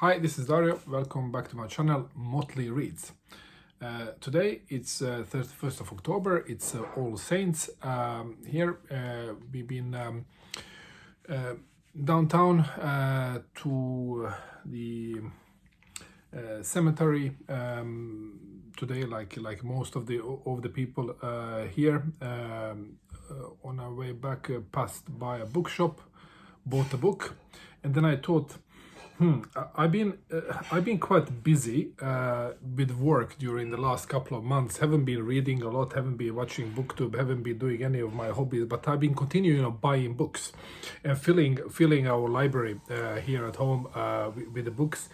Hi, this is Dario. Welcome back to my channel, Motley Reads. Today it's 31st of October. It's All Saints. Here we've been downtown to the cemetery today, like most of the people here. On our way back, passed by a bookshop, bought a book, and then I thought, I've been quite busy with work during the last couple of months. Haven't been reading a lot, haven't been watching BookTube, haven't been doing any of my hobbies, but I've been continuing buying books and filling our library here at home with the books.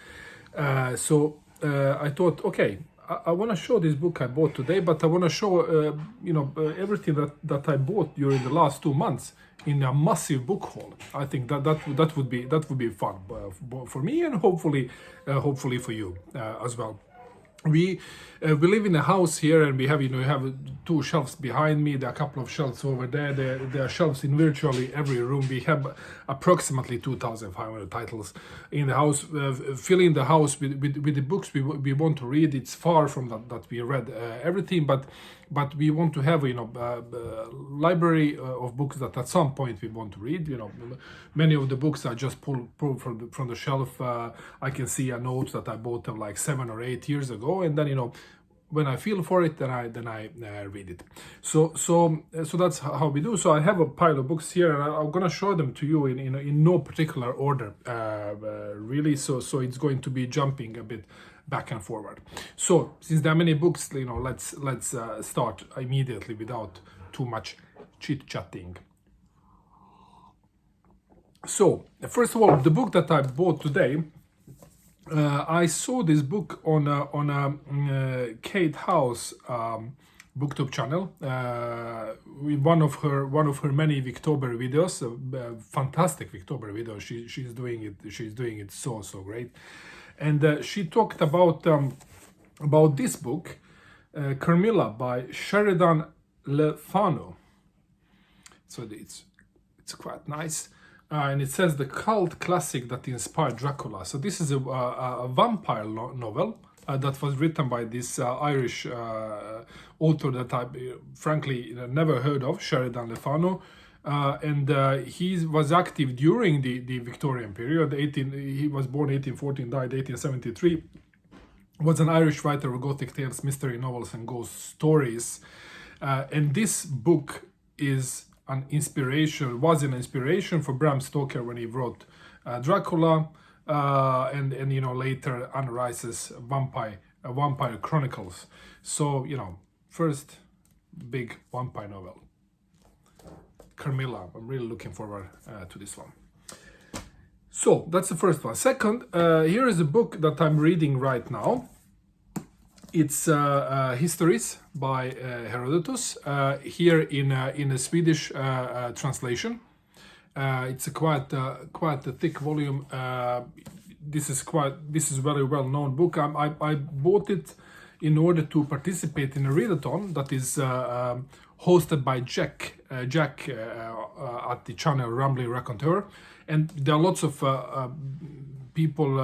So I thought, okay, I want to show this book I bought today, but I want to show everything that I bought during the last 2 months in a massive book haul. I think that would be fun for me, and hopefully for you as well. We live in a house here, and we have 2 shelves behind me. There are a couple of shelves over there. There are shelves in virtually every room. We have approximately 2,500 titles in the house, filling the house with the books we want to read. It's far from that we read everything, but we want to have a library of books that at some point we want to read. Many of the books I just pulled from the shelf. I can see a note that I bought them like 7 or 8 years ago, and then when I feel for it, then I read it. So that's how we do. So I have a pile of books here, and I'm gonna show them to you in no particular order, really. So it's going to be jumping a bit back and forward. So since there are many books, let's start immediately without too much chit-chatting. So first of all, the book that I bought today, I saw this book on a Kate House BookTube channel with one of her many Victober videos, fantastic Victober videos. She's doing it so great, and she talked about this book, Carmilla by Sheridan Le Fanu. So it's quite nice. And it says the cult classic that inspired Dracula. So this is a vampire novel that was written by this Irish author that I frankly never heard of, Sheridan Le Fanu. And he was active during the Victorian period. He was born 1814, died 1873. Was an Irish writer of Gothic tales, mystery novels, and ghost stories. And this book was an inspiration for Bram Stoker when he wrote Dracula, and later Anne Rice's Vampire Chronicles. So first big vampire novel, Carmilla. I'm really looking forward to this one. So that's the first one. Second, here is a book that I'm reading right now. It's Histories by Herodotus, here in a Swedish translation. It's a quite a thick volume. This is very well known book. I bought it in order to participate in a readathon that is hosted by Jack at the channel Rambling Raconteur, and there are lots of people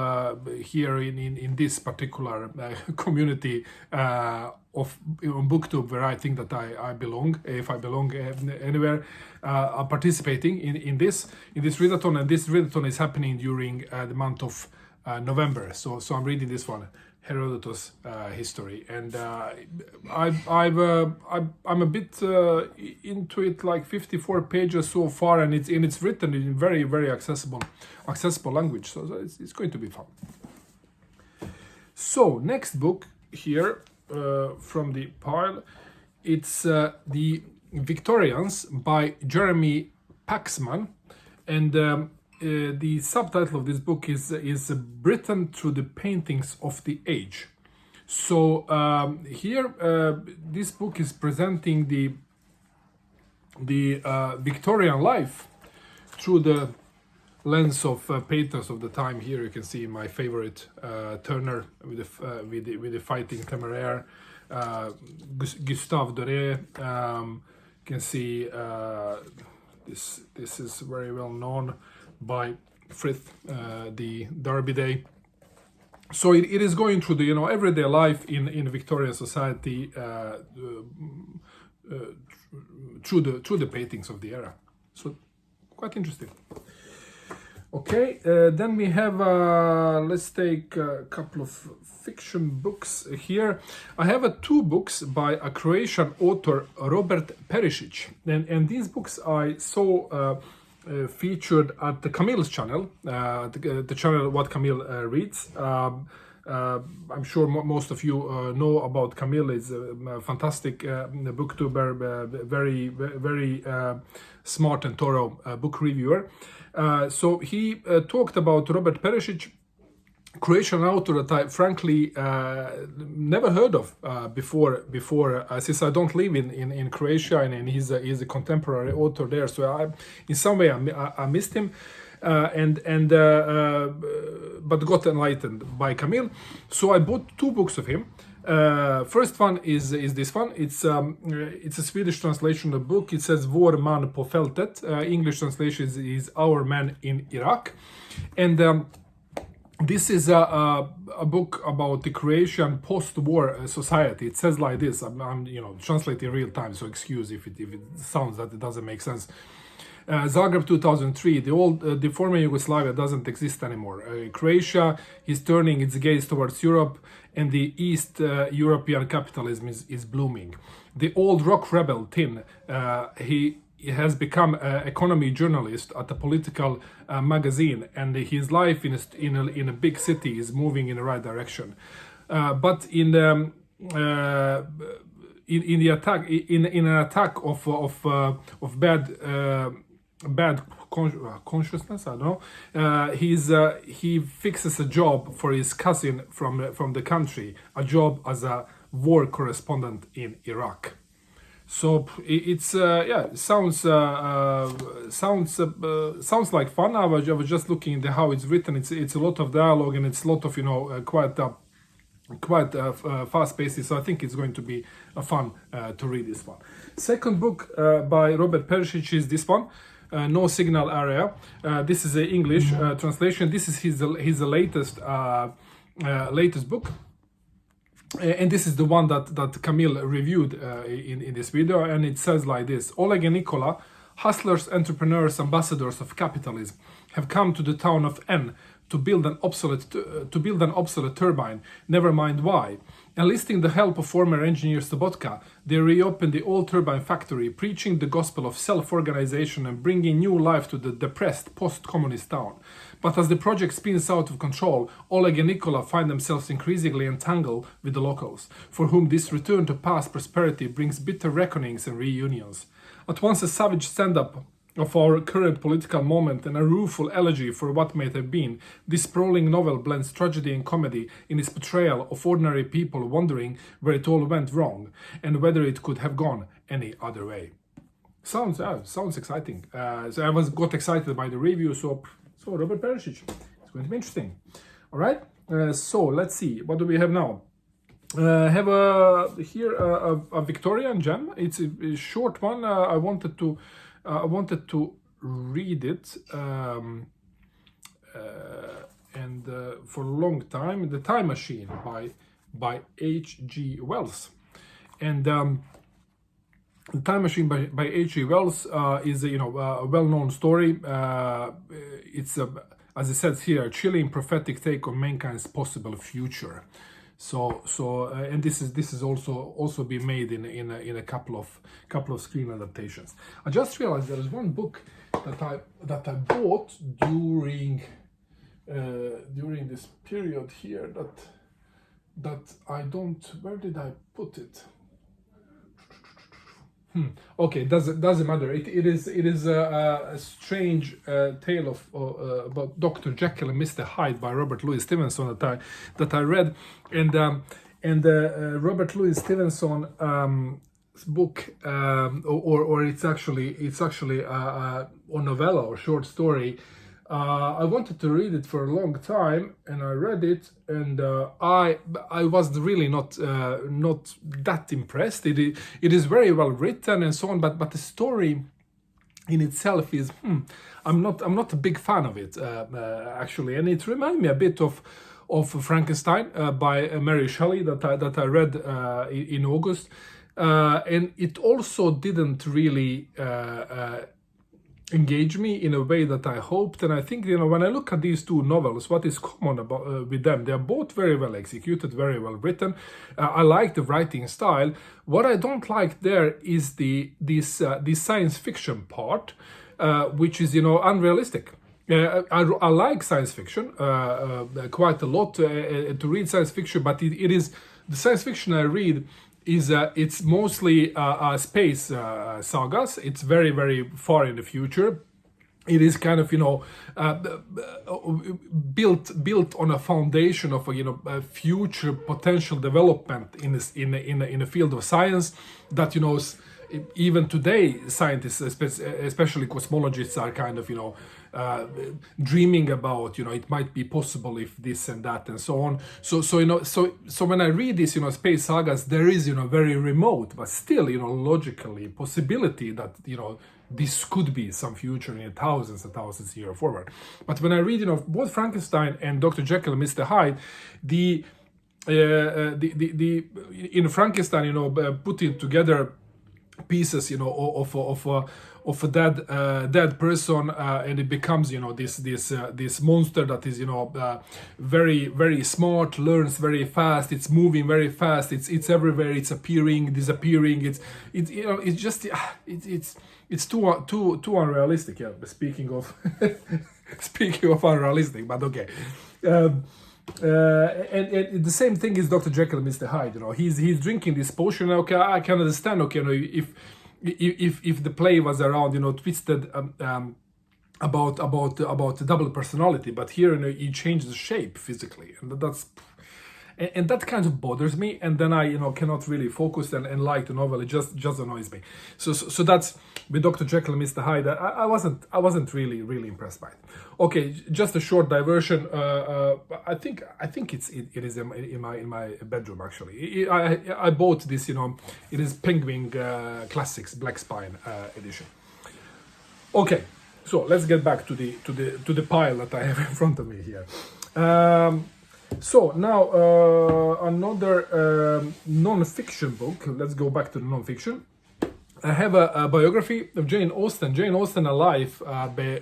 here in this particular community of BookTube, where I think that I belong, if I belong anywhere, are participating in this readathon, and this readathon is happening during the month of November. So I'm reading this one, Herodotus history, and I'm a bit into it, like 54 pages so far, and it's written in very accessible language, so it's going to be fun. So next book here from the pile, it's The Victorians by Jeremy Paxman, and the subtitle of this book is Britain Through the Paintings of the Age. So here this book is presenting the Victorian life through the lens of painters of the time. Here you can see my favorite Turner with the Fighting Temeraire, Gustave Doré. You can see this is very well known by Frith, the Derby Day. So it is going through the everyday life in Victorian society through the paintings of the era. So quite interesting. Okay, then we have, let's take a couple of fiction books here. I have two books by a Croatian author, Robert Perišić. And these books I saw featured at the Camille's channel, the channel What Camille Reads. I'm sure most of you know about Camille. Is a fantastic booktuber, very smart and thorough book reviewer. So he talked about Robert Perišić, Croatian author that I frankly never heard of before since I don't live in Croatia, and he's a contemporary author there. So in some way I missed him. But got enlightened by Camille. So I bought two books of him. First one is this one. It's a Swedish translation of the book. It says Vår man på fältet. English translation is Our Man in Iraq. And this is a book about the Croatian post-war society. It says like this. I'm translating real time, so excuse if it sounds that it doesn't make sense. Zagreb 2003, the former Yugoslavia doesn't exist anymore. Croatia is turning its gaze towards Europe, and the East European capitalism is blooming. The old rock rebel Tin, he has become an economy journalist at a political magazine, and his life in a big city is moving in the right direction. But in the attack, in an attack of bad consciousness, I don't know. He fixes a job for his cousin from the country, a job as a war correspondent in Iraq. So it's sounds like fun. I was just looking at how it's written. It's a lot of dialogue, and it's a lot of quite fast-paced, so I think it's going to be fun to read this one. Second book by Robert Perišić is this one, No Signal Area. This is an English translation. This is his latest book. And this is the one that Camille reviewed in this video, and it says like this: Oleg and Nikola, hustlers, entrepreneurs, ambassadors of capitalism, have come to the town of N to build an obsolete turbine, never mind why. Enlisting the help of former engineer Sobotka, they reopened the old turbine factory, preaching the gospel of self-organization and bringing new life to the depressed post-communist town. But as the project spins out of control, Oleg and Nikola find themselves increasingly entangled with the locals, for whom this return to past prosperity brings bitter reckonings and reunions. At once a savage stand-up of our current political moment and a rueful elegy for what might have been, this sprawling novel blends tragedy and comedy in its portrayal of ordinary people wondering where it all went wrong and whether it could have gone any other way. Sounds exciting. So I got excited by the review. So Robert Perišić, it's going to be interesting. All right. So let's see. What do we have now? Have here a Victorian gem. It's a short one. I wanted to read it and for a long time. The Time Machine by H.G. Wells, and The Time Machine by H.G. Wells is a well-known story. It's as it says here, a chilling prophetic take on mankind's possible future. And this is also been made in a couple of screen adaptations. I just realized there is one book that I bought during this period here that I don't. Where did I put it? Okay, doesn't matter. It is a strange tale of about Dr. Jekyll and Mr. Hyde by Robert Louis Stevenson that I read, and Robert Louis Stevenson book, or it's actually a novella or short story. I wanted to read it for a long time, and I read it, and I was really not that impressed. It is very well written and so on, but the story in itself is I'm not a big fan of it actually, and it reminded me a bit of of Frankenstein by Mary Shelley that I read in August, and it also didn't really engage me in a way that I hoped. And I think, when I look at these two novels, what is common about with them? They are both very well executed, very well written. I like the writing style. What I don't like there is this science fiction part, which is unrealistic. I like science fiction quite a lot to read science fiction, but it is the science fiction I read is it's mostly space sagas. It's very, very far in the future. It is kind of built on a foundation of a future potential development in the field of science that even today scientists, especially cosmologists, are kind of dreaming about. It might be possible if this and that and so on. So when I read these space sagas, there is very remote but still logically possibility that this could be some future in thousands and thousands of years forward. But when I read both Frankenstein and Dr. Jekyll and Mr. Hyde, the in Frankenstein putting together pieces of a dead person, and it becomes this monster that is very, very smart, learns very fast, it's moving very fast, it's everywhere, it's appearing, disappearing, it's too unrealistic. Speaking of speaking of unrealistic, but okay. And the same thing is Dr. Jekyll and Mr. Hyde. He's drinking this potion. Okay, I can understand. Okay, if the play was around, twisted about double personality, but here he changed the shape physically, and that kind of bothers me. And then I cannot really focus and like the novel. It just annoys me. So that's with Dr. Jekyll and Mr. Hyde. I wasn't really impressed by it. Okay, just a short diversion. I think it is in my bedroom actually. I bought this. It is Penguin Classics Black Spine edition. Okay, so let's get back to the pile that I have in front of me here. So now another non-fiction book. Let's go back to the non-fiction. I have a biography of Jane Austen, Alive,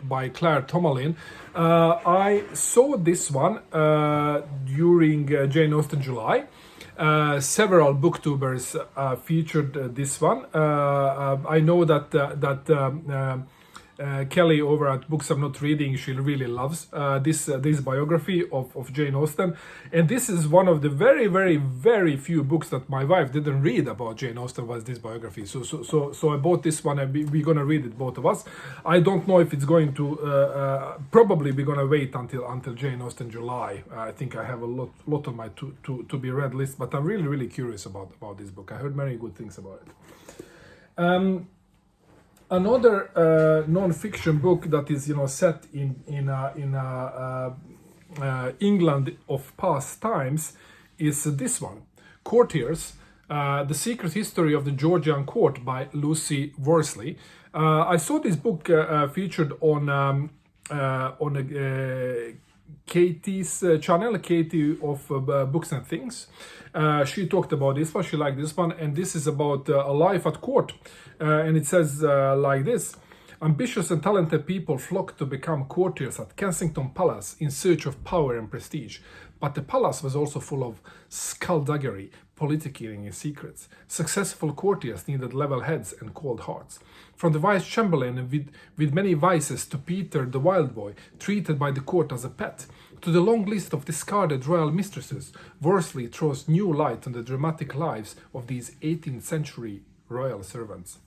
by Claire Tomalin. I saw this one during Jane Austen July. Several booktubers featured this one. I know that Kelly over at Books I'm Not Reading, she really loves this biography of Jane Austen, and this is one of the very, very, very few books that my wife didn't read about Jane Austen, was this biography. So I bought this one, and we're gonna read it, both of us. I don't know if it's going to probably we're gonna wait until Jane Austen July. I think I have a lot on my to be read list, but I'm really curious about this book. I heard very good things about it. Another non-fiction book that is set in England of past times is this one, Courtiers: The Secret History of the Georgian Court by Lucy Worsley. I saw this book featured on Katie's channel, Katie of Books and Things. She talked about this one, she liked this one, and this is about a life at court. And it says like this: ambitious and talented people flocked to become courtiers at Kensington Palace in search of power and prestige. But the palace was also full of skullduggery, politicking and secrets. Successful courtiers needed level heads and cold hearts. From the vice chamberlain with many vices to Peter the wild boy, treated by the court as a pet, to the long list of discarded royal mistresses, Worsley throws new light on the dramatic lives of these 18th century royal servants.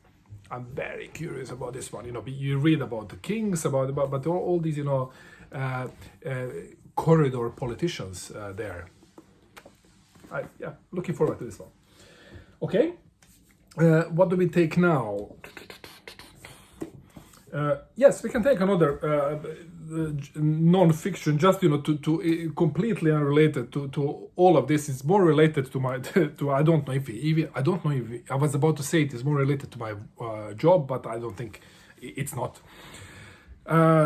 I'm very curious about this one. You read about the kings, but all these corridor politicians there. Looking forward to this one. Okay, what do we take now? Yes, we can take another non-fiction, just to completely unrelated to all of this. It's more related to my I don't know if I was about to say it is more related to my job, but I don't think it's not.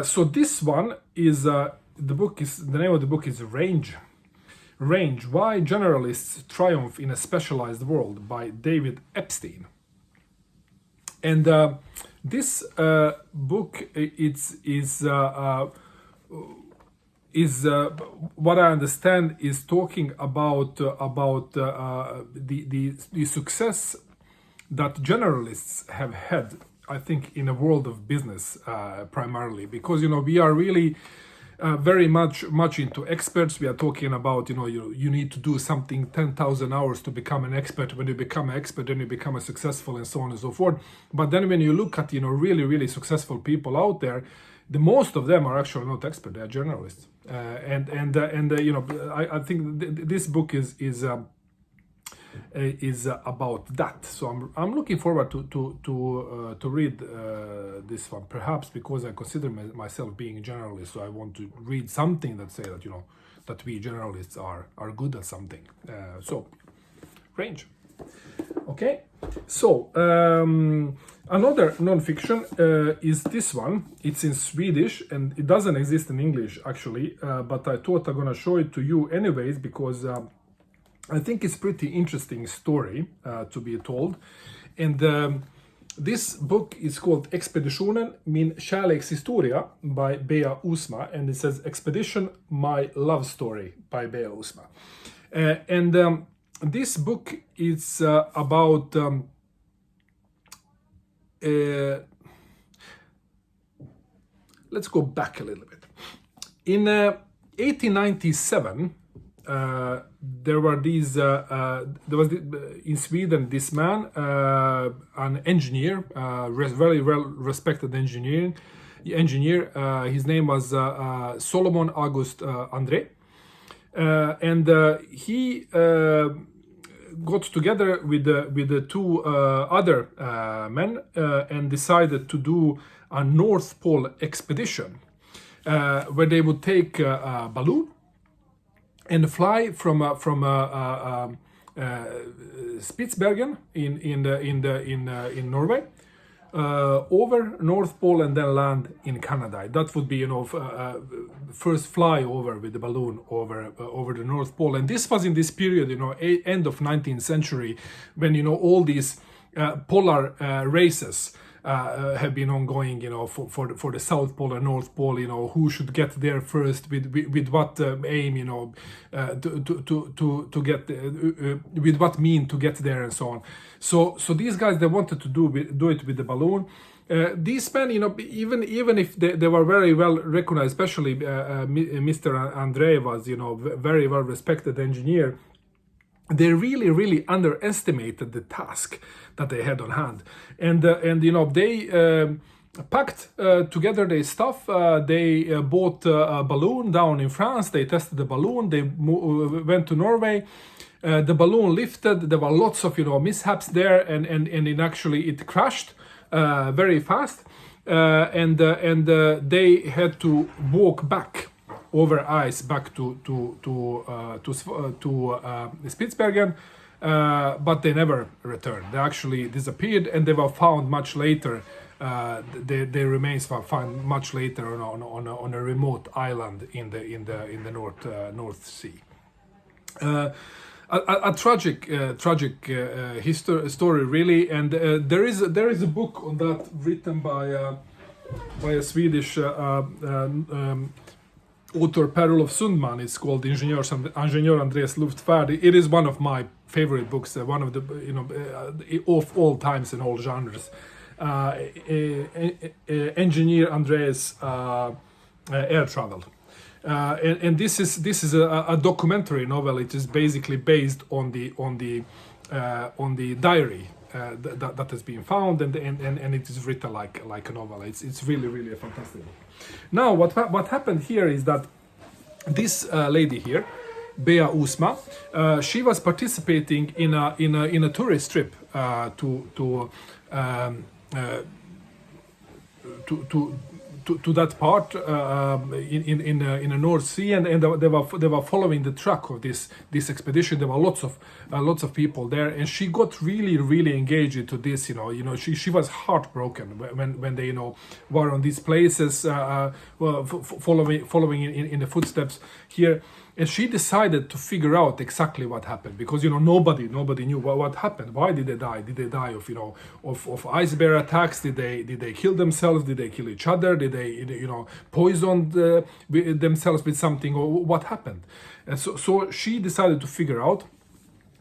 So this one is the name of the book is Range. Range: Why Generalists Triumph in a Specialized World by David Epstein. And this book is what I understand is talking about the success that generalists have had, I think, in a world of business primarily, because we are really very much into experts. We are talking about you need to do something 10,000 hours to become an expert. When you become an expert, then you become a successful, and so on and so forth. But then when you look at really successful people out there, the most of them are actually not experts; they are journalists. I think this book is about that. So I'm looking forward to read this one, perhaps because I consider myself being a generalist, so I want to read something that say that that we generalists are good at something. So Range. Okay, so another non-fiction is this one. It's in Swedish and it doesn't exist in English actually, but I thought I'm gonna show it to you anyways because I think it's pretty interesting story to be told. And this book is called Expeditionen, min kärlekshistoria by Bea Usma, and it says Expedition, my love story by Bea Usma. This book is about let's go back a little bit. In 1897, there was in Sweden this man, an engineer, very well respected engineer. His name was Solomon August André, and he got together with the two other men and decided to do a North Pole expedition, where they would take a balloon and fly from Spitsbergen in Norway over North Pole and then land in Canada. That would be first fly over with the balloon over the North Pole. And this was in this period, end of 19th century, when all these polar races have been ongoing, for the South Pole and North Pole, who should get there first, with what aim, to get with what mean to get there, and so on. So these guys, they wanted to do it with the balloon. These men, even if they were very well recognized, especially Mr. André was, very well respected engineer, they really underestimated the task that they had on hand, and they packed together their stuff. They bought a balloon down in France. They tested the balloon. They went to Norway. The balloon lifted. There were lots of mishaps there, and it crashed very fast, and they had to walk back over ice back to Spitsbergen, but they never returned. They actually disappeared, and they were found much later. Their remains were found much later on a remote island in the North Sea. A tragic story, really. And there is a book on that written by a Swedish author, Per-Olof Sundman. It's called Ingeniör Andrés Luftfärd. It is one of my favorite books, one of the of all times in all genres. Engineer Andrés air travel, and this is a documentary novel. It is basically based on the diary that has been found, and it is written like a novel. It's really a fantastic book. Now, what happened here is that this lady here, Bea Usma, she was participating in a tourist trip to that part in the North Sea, and they were following the track of this expedition. There were lots of people there, and she got really engaged into this. She was heartbroken when they were on these places, following in the footsteps here. And she decided to figure out exactly what happened, because nobody knew what happened. Why did they die? Did they die of of ice bear attacks? Did they kill themselves? Did they kill each other? Did they poisoned themselves with something, or what happened? And so she decided to figure out,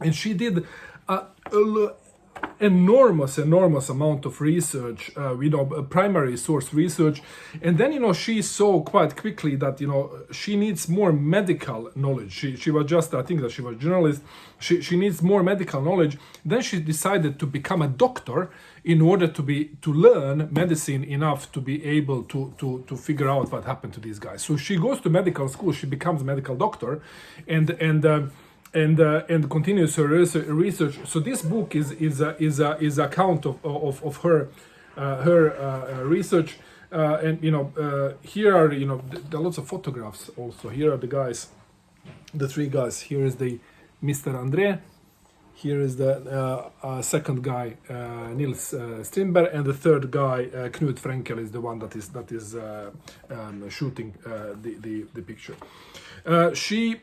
and she did a enormous amount of research, primary source research. And then she saw quite quickly that she needs more medical knowledge. She was just, I think that she was a journalist, she needs more medical knowledge. Then she decided to become a doctor in order to learn medicine enough to be able to figure out what happened to these guys. So she goes to medical school, she becomes a medical doctor, and continues her research. So this book is account of her research, and here are there are lots of photographs also. Here are the guys, the three guys. Here is the Mr. André. Here is the second guy, Nils Strindberg, and the third guy, Knut Frenkel, is the one that is shooting the picture. She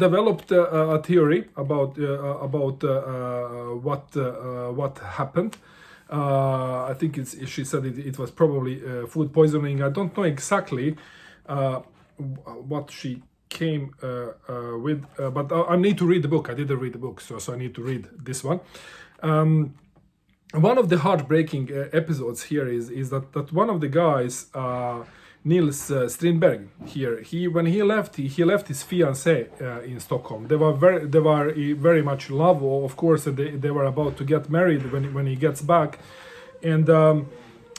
developed a theory about what happened. I think she said it was probably food poisoning. I don't know exactly what she came with, but I need to read the book. I didn't read the book, so I need to read this one. One of the heartbreaking episodes here is that one of the guys, Nils Strindberg, here, when he left his fiancée in Stockholm. They were very much in love, of course, and they were about to get married when he gets back, and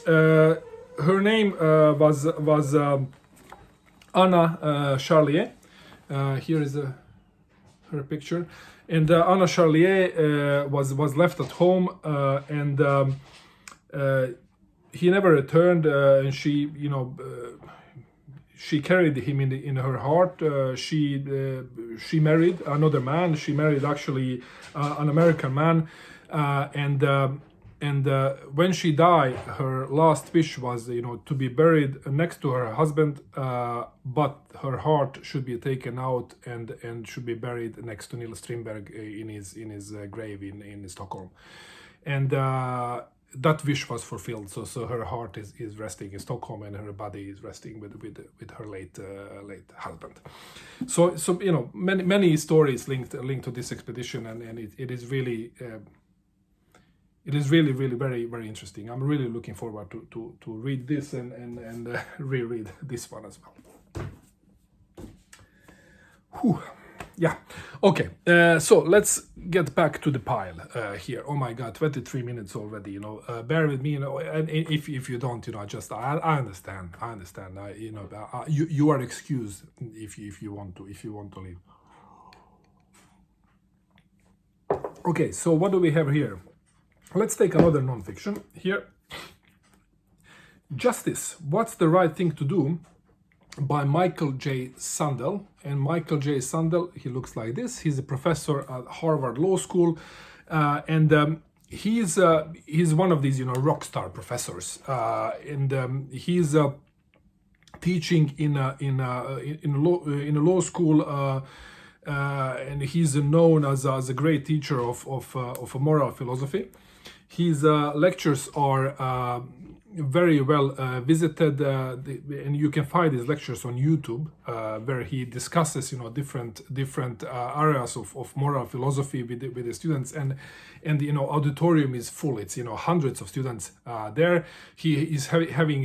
her name was Anna Charlier. Here is her picture, and Anna Charlier was left at home, and he never returned, and she carried him in her heart. She married another man. She married actually an American man, and when she died, her last wish was to be buried next to her husband, but her heart should be taken out and should be buried next to Nils Strindberg in his grave in Stockholm, and that wish was fulfilled. So her heart is resting in Stockholm, and her body is resting with her late husband. So many stories linked to this expedition, and it is really. It is really very, very interesting. I'm really looking forward to read this and reread this one as well. Whew. Yeah. Okay. So let's get back to the pile here. Oh my God, 23 minutes already. Bear with me. And if you don't, I understand. You are excused if you want to leave. Okay. So what do we have here? Let's take another non-fiction here. Justice, What's the Right Thing to Do? By Michael J. Sandel. And Michael J. Sandel, he looks like this. He's a professor at Harvard Law School, and he's one of these rock star professors, and he's teaching in a law school. And he's known as a great teacher of moral philosophy. His lectures are very well visited, and you can find his lectures on YouTube, where he discusses different areas of moral philosophy with the students, and auditorium is full. It's hundreds of students there. He is having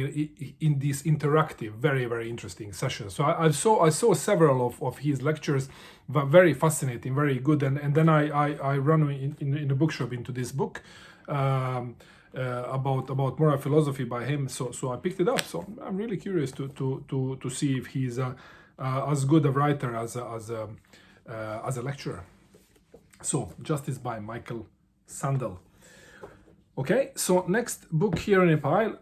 in these interactive, very very interesting sessions. So I saw several of his lectures, very fascinating, very good, and then I run in the bookshop into this book. About moral philosophy by him, so I picked it up. So I'm really curious to see if he's as good a writer as a lecturer. So Justice by Michael Sandel. Okay, so next book here in a pile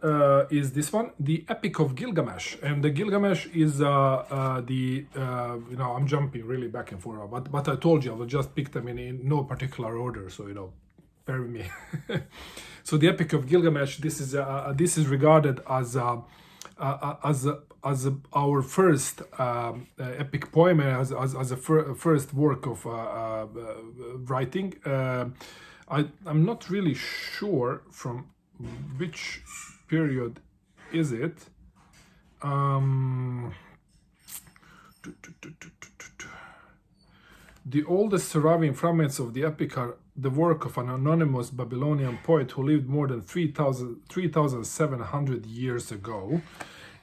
is this one, The Epic of Gilgamesh, and the Gilgamesh is I'm jumping really back and forth, but I told you I will just pick them in no particular order, so bear with me. So the Epic of Gilgamesh, this is regarded as our first epic poem, as a first work of writing. I'm not really sure from which period is it. The oldest surviving fragments of the epic are the work of an anonymous Babylonian poet who lived more than 3,700 years ago.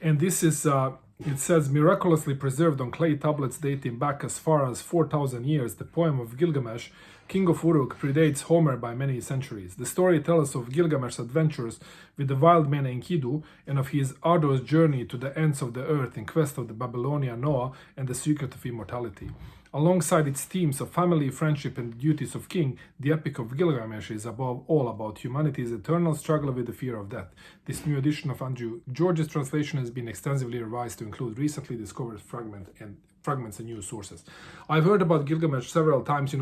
And this is, it says, miraculously preserved on clay tablets dating back as far as 4,000 years. The poem of Gilgamesh, king of Uruk, predates Homer by many centuries. The story tells of Gilgamesh's adventures with the wild men Enkidu and of his arduous journey to the ends of the earth in quest of the Babylonian Noah and the secret of immortality. Alongside its themes of family, friendship, and the duties of king, the Epic of Gilgamesh is above all about humanity's eternal struggle with the fear of death. This new edition of Andrew George's translation has been extensively revised to include recently discovered fragments and new sources. I've heard about Gilgamesh several times,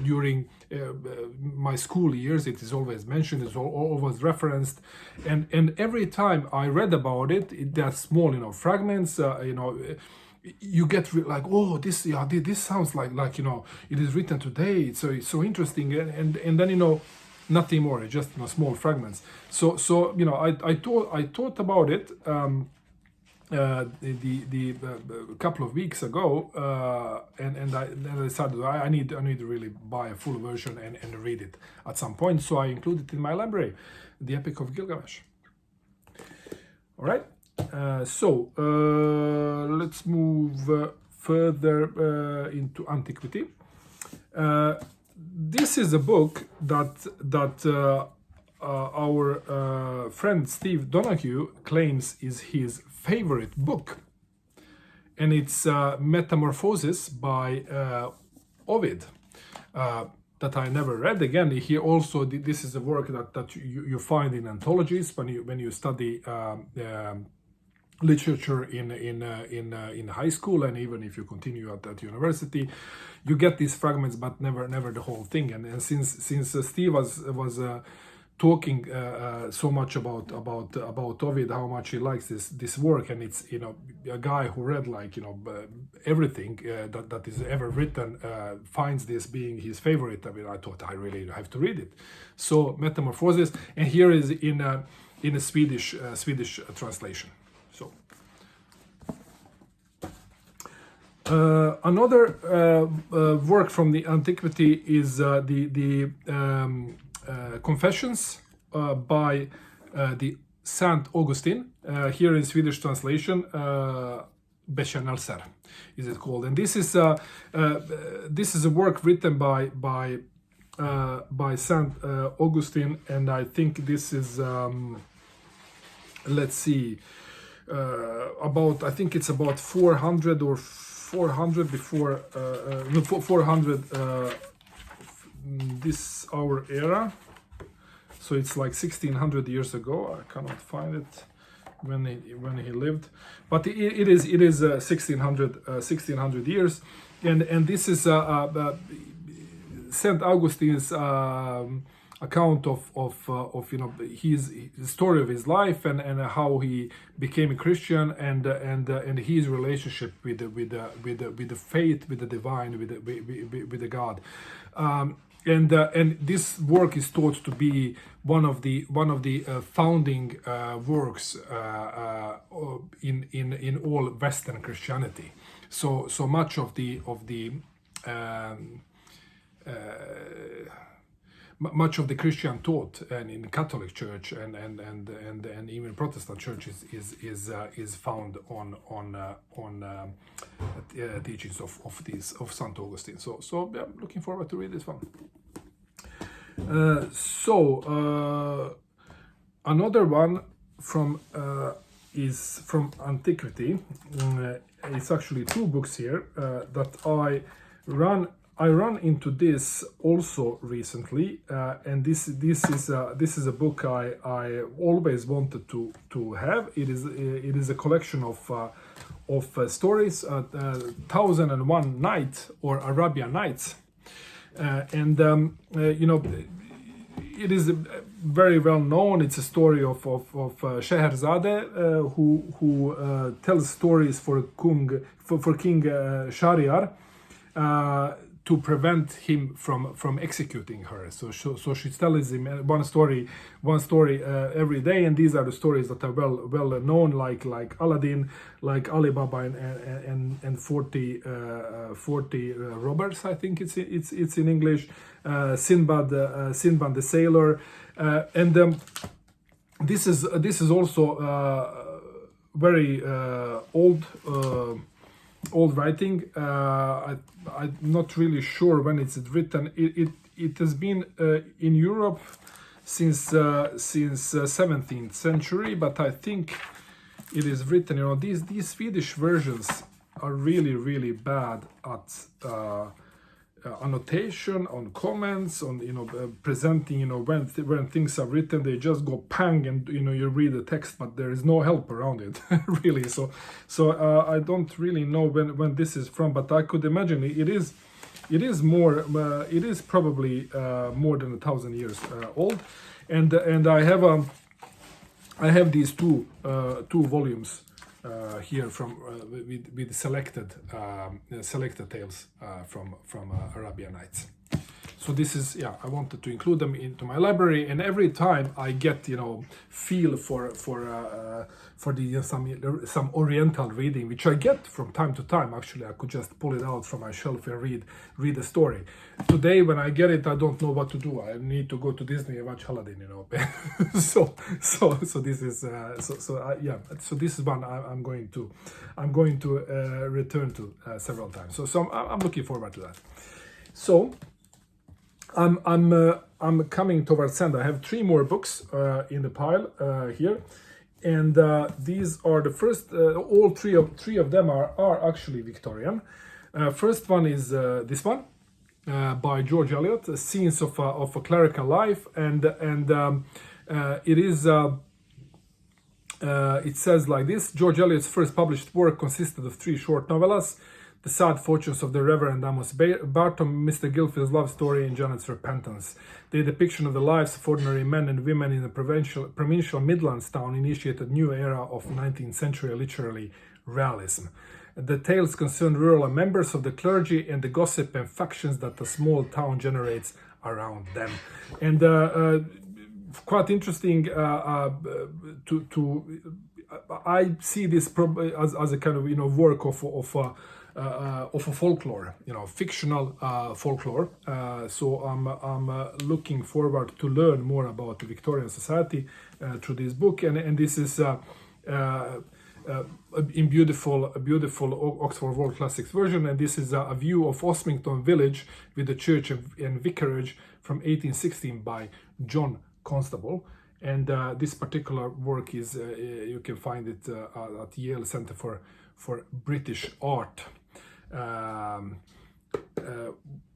during my school years. It is always mentioned, it's always referenced, and every time I read about it, there's small, fragments, you get like, oh, this sounds like it is written today. It's so interesting, and then nothing more. It's just small fragments. So I thought about it a couple of weeks ago, and I decided I need to really buy a full version and read it at some point. So I included it in my library, the Epic of Gilgamesh. All right. Let's move further into antiquity. This is a book that our friend Steve Donahue claims is his favorite book, and it's Metamorphoses by Ovid. That I never read. Again, he also this is a work that you find in anthologies when you study literature in high school, and even if you continue at university, you get these fragments, but never the whole thing. And since Steve was talking so much about Ovid, how much he likes this work, and it's a guy who read everything that is ever written, finds this being his favorite. I mean, I thought I really have to read it. So Metamorphoses, and here is in a Swedish translation. So another work from the antiquity is the Confessions by the Saint Augustine. Here in Swedish translation, Bekännelser is it called, and this is a work written by Saint Augustine, and I think this is let's see, I think it's about 400 before 400 this our era, so it's like 1600 years ago. I cannot find it when he lived, but it is 1600 years, and this is Saint Augustine's account of his story of his life and how he became a Christian, and his relationship with the faith, with the divine, with the God. And this work is thought to be one of the founding works in all Western Christianity. So much of the much of the Christian thought, and in Catholic Church and even Protestant churches is found on teachings of Saint Augustine. So yeah, looking forward to read this one. Another one is from antiquity. It's actually two books here that I run into this also recently, and this is a book I always wanted to have. It is a collection of stories, 1001 Night or Arabian Nights, and it is very well known. It's a story of Scheherazade, who tells stories for King Shahryar to prevent him from executing her. So she tells him one story every day, and these are the stories that are well known, like Aladdin, like Ali Baba and 40 robbers. I think it's in English. Sinbad the Sailor, and this is also very old writing. I'm not really sure when it's written. It has been in Europe since 17th century, but I think it is written. These Swedish versions are really bad at annotation, on comments, on presenting. When things are written, they just go pang, and you read the text, but there is no help around it, really. So I don't really know when this is from, but I could imagine it is more. It is probably more than 1,000 years old, and I have these two volumes. Here from with selected tales from Arabian Nights. So this is, I wanted to include them into my library, and every time I get feel for some Oriental reading, which I get from time to time. Actually, I could just pull it out from my shelf and read a story. Today, when I get it, I don't know what to do. I need to go to Disney and watch Aladdin. So this is So this is one I'm going to return to several times. So I'm looking forward to that. So I'm coming towards end. I have 3 more books in the pile here, and these are the first. All three of them are actually Victorian. First one is this one by George Eliot, Scenes of a Clerical Life, and it is. It says like this: George Eliot's first published work consisted of 3 short novellas. The Sad Fortunes of the Reverend Amos Barton, Mr. Gilfil's Love Story, and Janet's Repentance. The depiction of the lives of ordinary men and women in a provincial Midlands town initiated a new era of 19th century literary realism. The tales concern rural members of the clergy and the gossip and factions that the small town generates around them. And quite interesting I see this as a kind of work of a folklore, fictional folklore. So I'm looking forward to learn more about the Victorian society through this book, and this is in beautiful Oxford World Classics version, and this is a view of Osmington village with the church and vicarage from 1816 by John Constable. And this particular work is you can find it at Yale Center for British Art.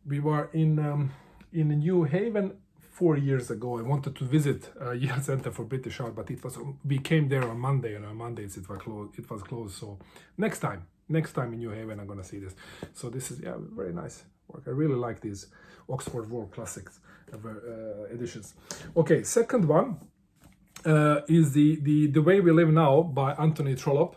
We were in New Haven 4 years ago. I wanted to visit Yale Center for British Art, but we came there on Monday, and on Mondays it was closed. So next time in New Haven, I'm gonna see this. So this is very nice work. I really like these Oxford World Classics editions. Okay, second one is the Way We Live Now by Anthony Trollope.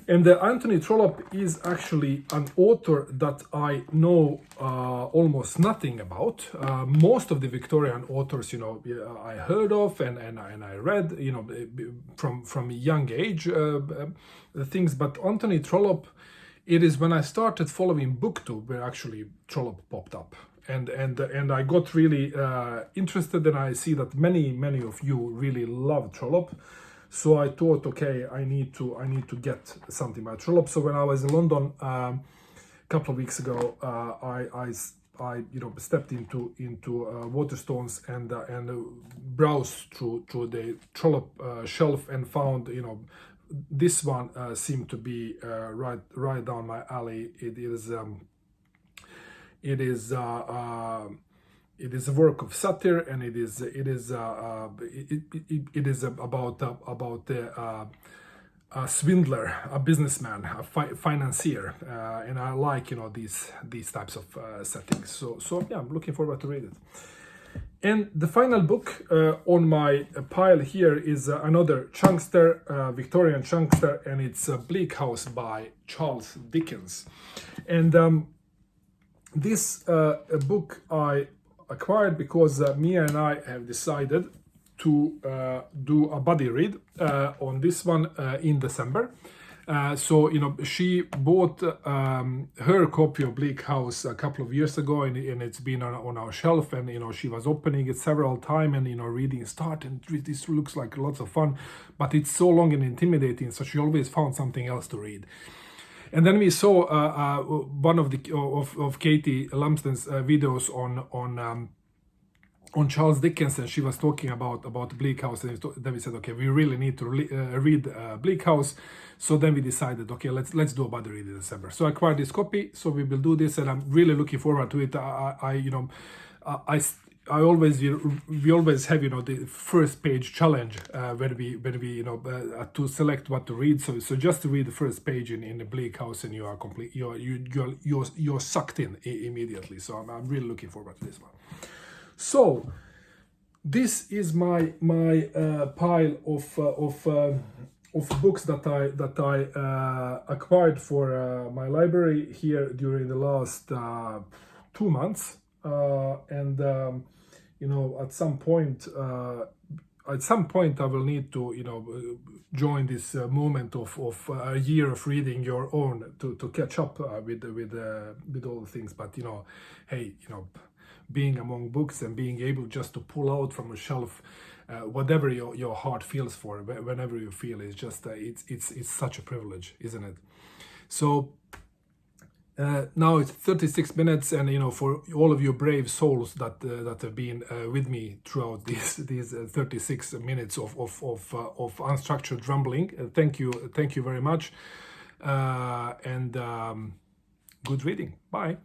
And Anthony Trollope is actually an author that I know almost nothing about. Most of the Victorian authors, I heard of and I read, from a young age things. But Anthony Trollope, it is when I started following BookTube where actually Trollope popped up. And I got really interested, and I see that many of you really love Trollope. So I thought, okay, I need to get something by Trollope. So when I was in London a couple of weeks ago, I stepped into Waterstones and browsed through the Trollope shelf and found this one seemed to be right down my alley. It is a work of satire, and it is about a swindler, a businessman, a financier, and I like these types of settings. So yeah, I'm looking forward to read it. And the final book on my pile here is another chunkster, Victorian chunkster, and it's Bleak House by Charles Dickens. And this book I acquired because Mia and I have decided to do a buddy read on this one in December. So, you know, she bought her copy of Bleak House a couple of years ago, and it's been on our shelf, and, you know, she was opening it several times and, you know, reading start, and this looks like lots of fun, but it's so long and intimidating, so she always found something else to read. And then we saw one of Katie Lumsden's videos on Charles Dickens, and she was talking about Bleak House, and then we said, okay, we really need to read Bleak House. So then we decided, okay, let's do a buddy read in December. So I acquired this copy, so we will do this, and I'm really looking forward to it. We always have, you know, the first page challenge when we you know, to select what to read. So just to read the first page in the Bleak House, and you are complete. You're sucked in immediately. So I'm really looking forward to this one. So this is my pile of books that I acquired for my library here during the last 2 months, and you know, at some point I will need to, you know, join this movement of a year of reading your own to catch up with all the things. But, you know, hey, you know, being among books and being able just to pull out from a shelf whatever your heart feels for, whenever you feel, is just it's such a privilege, isn't it? So now it's 36 minutes, and, you know, for all of you brave souls that have been with me throughout these 36 minutes of unstructured rambling, thank you very much, and good reading. Bye.